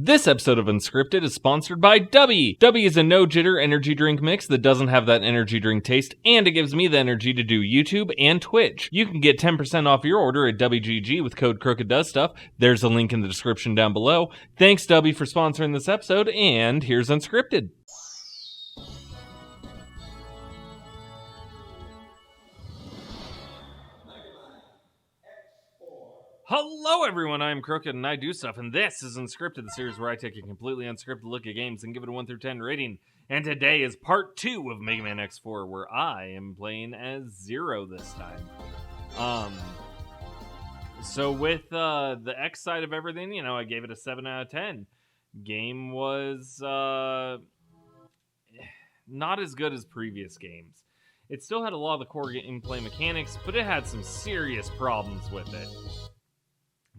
This episode of Unscripted is sponsored by Dubby. Dubby is a no-jitter energy drink mix that doesn't have that energy drink taste, and it gives me the energy to do YouTube and Twitch. You can get 10% off your order at WGG with code Krooked. There's a link in the description down below. Thanks, Dubby, for sponsoring this episode, and here's Unscripted. Hello everyone, I'm Krooked and I do stuff, and this is Unscripted, the series where I take a completely unscripted look at games and give it a 1 through 10 rating. And today is part 2 of Mega Man X4, where I am playing as Zero this time. So with the X side of everything, you know, I gave it a 7 out of 10. Game was not as good as previous games. It still had a lot of the core gameplay mechanics, but it had some serious problems with it.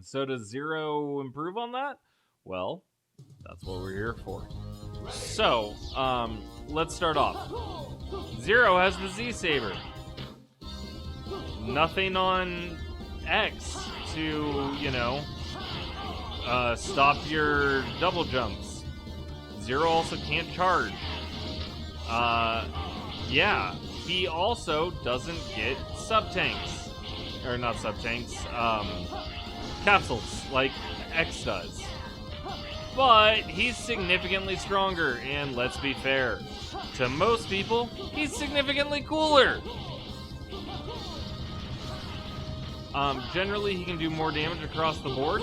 So does Zero improve on that? Well, that's what we're here for. So, let's start off. Zero has the Z-Saber. Nothing on X to, you know, stop your double jumps. Zero also can't charge. Yeah, he also doesn't get sub-tanks. Or not sub-tanks, capsules, like X does. But he's significantly stronger, and let's be fair, to most people, he's significantly cooler. Generally, he can do more damage across the board.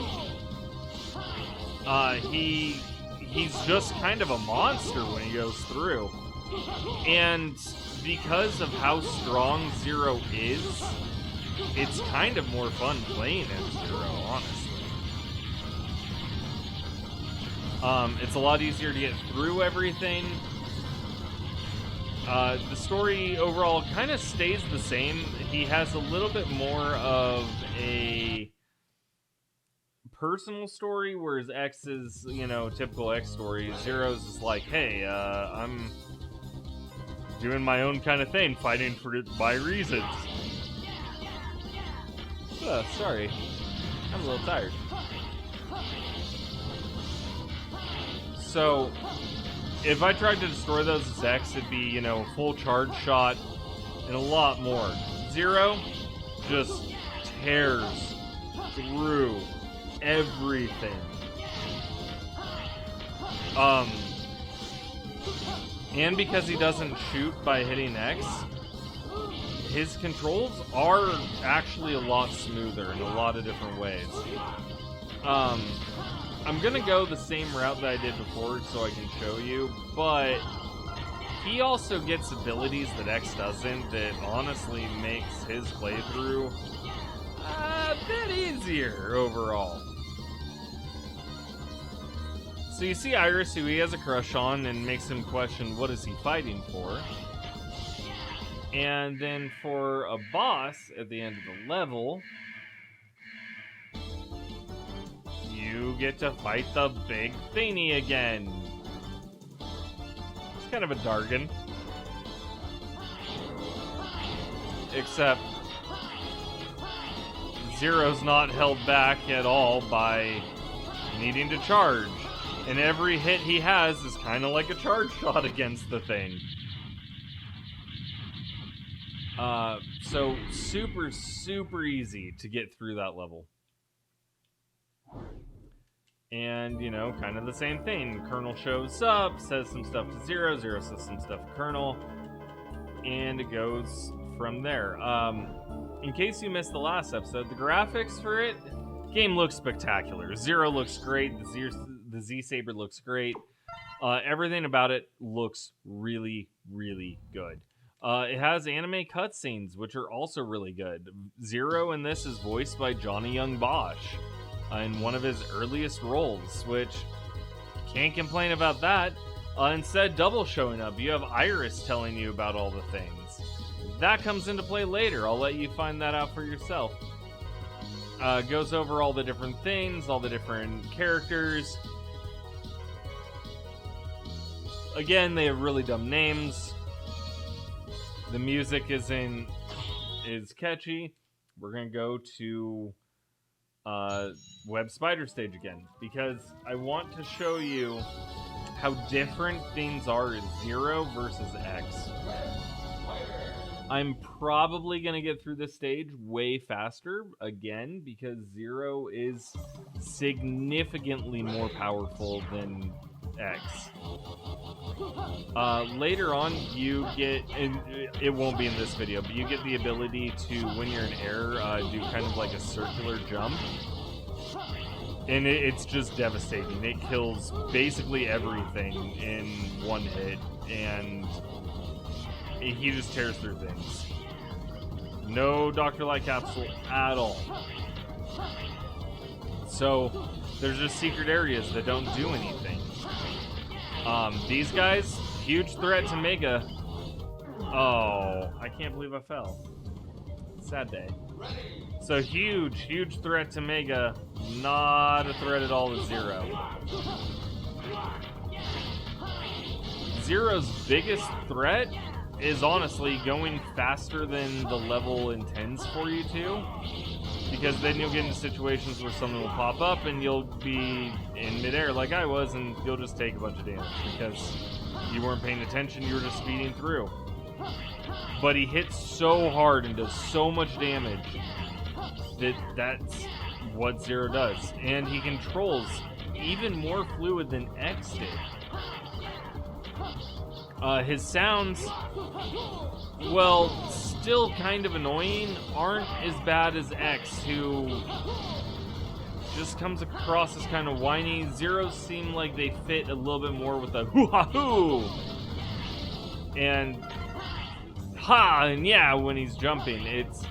He's just kind of a monster when he goes through. And because of how strong Zero is, it's kind of more fun playing as Zero, honestly. It's a lot easier to get through everything. The story overall kind of stays the same. He has a little bit more of a personal story, whereas X is, you know, typical X story. Zero's is like, hey, I'm doing my own kind of thing, fighting for my reasons. Oh, sorry. I'm a little tired. So, if I tried to destroy those as X, it'd be, you know, a full charge shot and a lot more. Zero just tears through everything. And because he doesn't shoot by hitting X, his controls are actually a lot smoother in a lot of different ways. I'm gonna go the same route that I did before so I can show you, but he also gets abilities that X doesn't that honestly makes his playthrough a bit easier overall. So you see Iris, who he has a crush on, and makes him question what is he fighting for. And then for a boss at the end of the level, you get to fight the big thingy again. It's kind of a Dargan. Except Zero's not held back at all by needing to charge. And every hit he has is kind of like a charge shot against the thing. So super, super easy to get through that level. And, you know, kind of the same thing. Colonel shows up, says some stuff to Zero, Zero says some stuff to Colonel, and it goes from there. In case you missed the last episode, the graphics for it, game looks spectacular. Zero looks great, the Z-Saber looks great. Everything about it looks really, really good. It has anime cutscenes, which are also really good. Zero in this is voiced by Johnny Young Bosch in one of his earliest roles, which can't complain about that. Instead, double showing up. You have Iris telling you about all the things. That comes into play later. I'll let you find that out for yourself. Goes over all the different things, all the different characters. Again, they have really dumb names. The music is catchy. We're gonna go to Web Spider stage again, because I want to show you how different things are in Zero versus X. I'm probably going to get through this stage way faster, again, because Zero is significantly more powerful than X. Later on, you get, and it won't be in this video, but you get the ability to, when you're in air, do kind of like a circular jump. And it's just devastating. It kills basically everything in one hit, and he just tears through things. No Dr. Light capsule at all. So there's just secret areas that don't do anything. These guys, huge threat to Mega. Oh, I can't believe I fell. Sad day. So huge threat to Mega. Not a threat at all to Zero. Zero's biggest threat is honestly going faster than the level intends for you to, because then you'll get into situations where something will pop up and you'll be in midair like I was, and you'll just take a bunch of damage because you weren't paying attention, you were just speeding through. But he hits so hard and does so much damage that's what Zero does, and he controls even more fluid than X did. His sounds, well, still kind of annoying, aren't as bad as X, who just comes across as kind of whiny. Zeros seem like they fit a little bit more with the hoo-ha-hoo! And ha! And yeah, when he's jumping, it's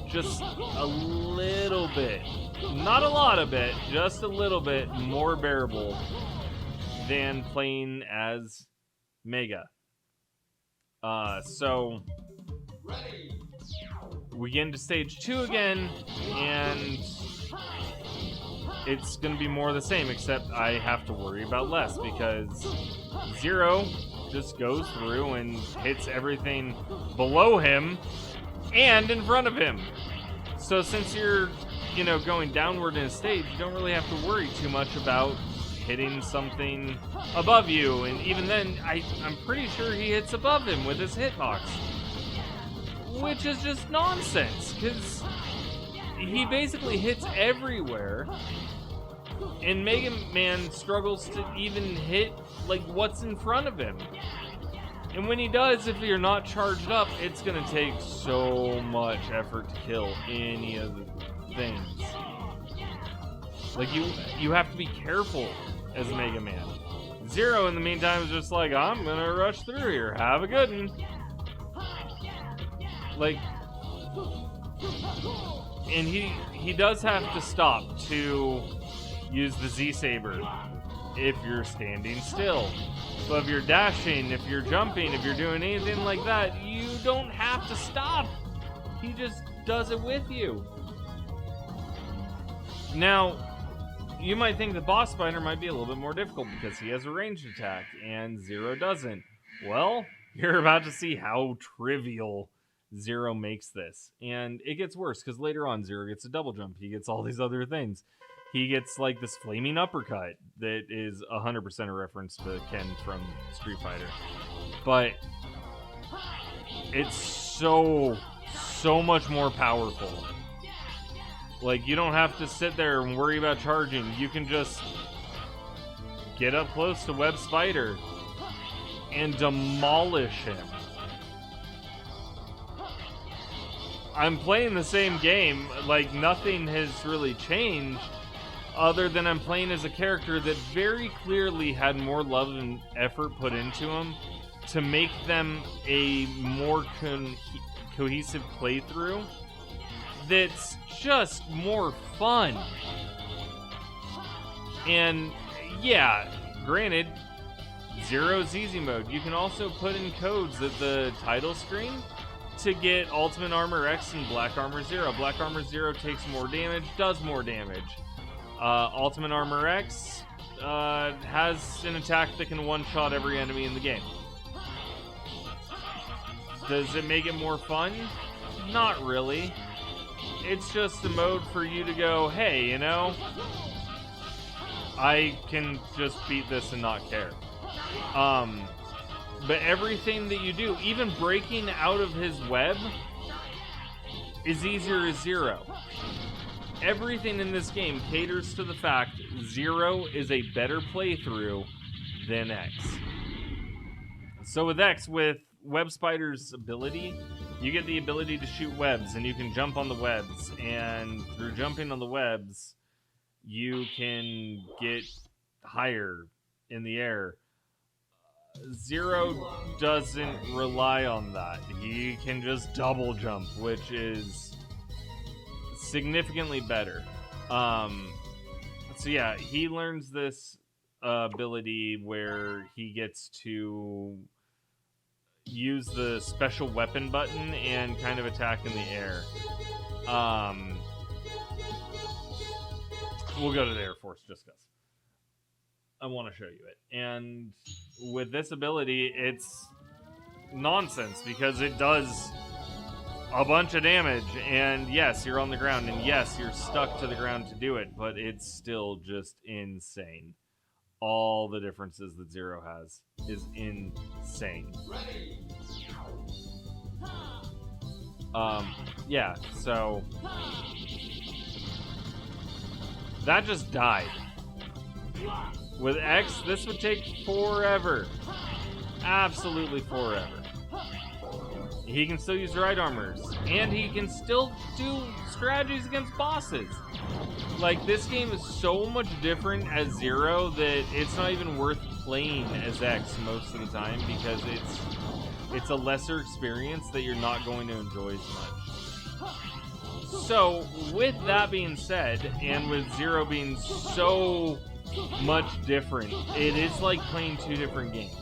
just a little bit, not a lot of it, just a little bit more bearable than playing as Mega. So we get into stage 2 again, and it's gonna be more of the same, except I have to worry about less, because Zero just goes through and hits everything below him and in front of him. So since you're, going downward in a stage, you don't really have to worry too much about hitting something above you, and even then, I'm pretty sure he hits above him with his hitbox, which is just nonsense, because he basically hits everywhere, and Mega Man struggles to even hit, what's in front of him. And when he does, if you're not charged up, it's gonna take so much effort to kill any of the things. You have to be careful as Mega Man. Zero, in the meantime, is just like, I'm gonna rush through here. Have a good one. And he does have to stop to use the Z-Saber if you're standing still. But if you're dashing, if you're jumping, if you're doing anything like that, you don't have to stop. He just does it with you. Now, you might think the boss spider might be a little bit more difficult because he has a ranged attack and Zero doesn't. Well, you're about to see how trivial Zero makes this. And it gets worse because later on Zero gets a double jump. He gets all these other things. He gets this flaming uppercut that is 100% a reference to Ken from Street Fighter. But it's so much more powerful. You don't have to sit there and worry about charging. You can just get up close to Web Spider and demolish him. I'm playing the same game. Nothing has really changed, other than I'm playing as a character that very clearly had more love and effort put into him to make them a more cohesive playthrough that's just more fun. And yeah, granted, Zero's easy mode. You can also put in codes at the title screen to get Ultimate Armor X and Black Armor Zero. Black Armor Zero takes more damage, does more damage. Ultimate Armor X has an attack that can one-shot every enemy in the game. Does it make it more fun? Not really. it's just a mode for you to go, hey, you know, I can just beat this and not care. But everything that you do, even breaking out of his web, is easier as Zero. Everything in this game caters to the fact Zero is a better playthrough than X. So with X, with Web Spider's ability, you get the ability to shoot webs, and you can jump on the webs, and through jumping on the webs, you can get higher in the air. Zero doesn't rely on that. He can just double jump, which is significantly better. So yeah, he learns this ability where he gets to use the special weapon button and kind of attack in the air. We'll go to the Air Force just because I want to show you it. And with this ability, it's nonsense because it does a bunch of damage. And yes, you're on the ground, and yes, you're stuck to the ground to do it, but it's still just insane. All the differences that Zero has is insane. Yeah, so that just died. With X, this would take forever. Absolutely forever. He can still use right armors, and he can still do strategies against bosses. Like, this game is so much different as Zero that it's not even worth playing as X most of the time because it's a lesser experience that you're not going to enjoy as much. So, with that being said, and with Zero being so much different, it is like playing two different games.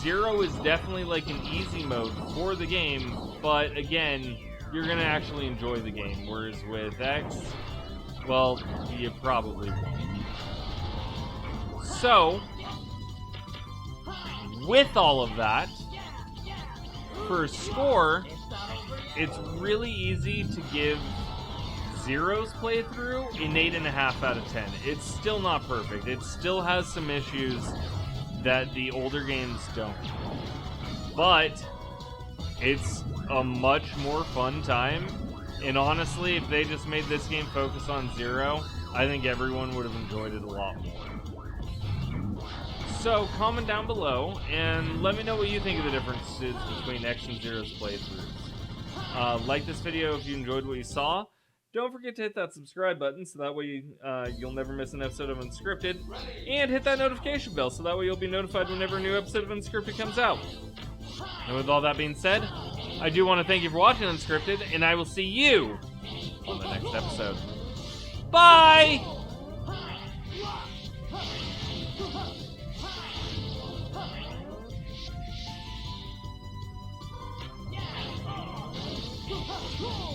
Zero is definitely like an easy mode for the game, but again, you're going to actually enjoy the game, whereas with X, well, you probably won't. So, with all of that, for score, it's really easy to give Zero's playthrough an 8.5 out of 10. It's still not perfect. It still has some issues that the older games don't. But it's a much more fun time. And honestly, if they just made this game focus on Zero, I think everyone would have enjoyed it a lot more. So comment down below and let me know what you think of the differences between X and Zero's playthroughs. Like this video if you enjoyed what you saw. Don't forget to hit that subscribe button so that way you'll never miss an episode of Unscripted. And hit that notification bell so that way you'll be notified whenever a new episode of Unscripted comes out. And with all that being said, I do want to thank you for watching Unscripted, and I will see you on the next episode. Bye! Cool.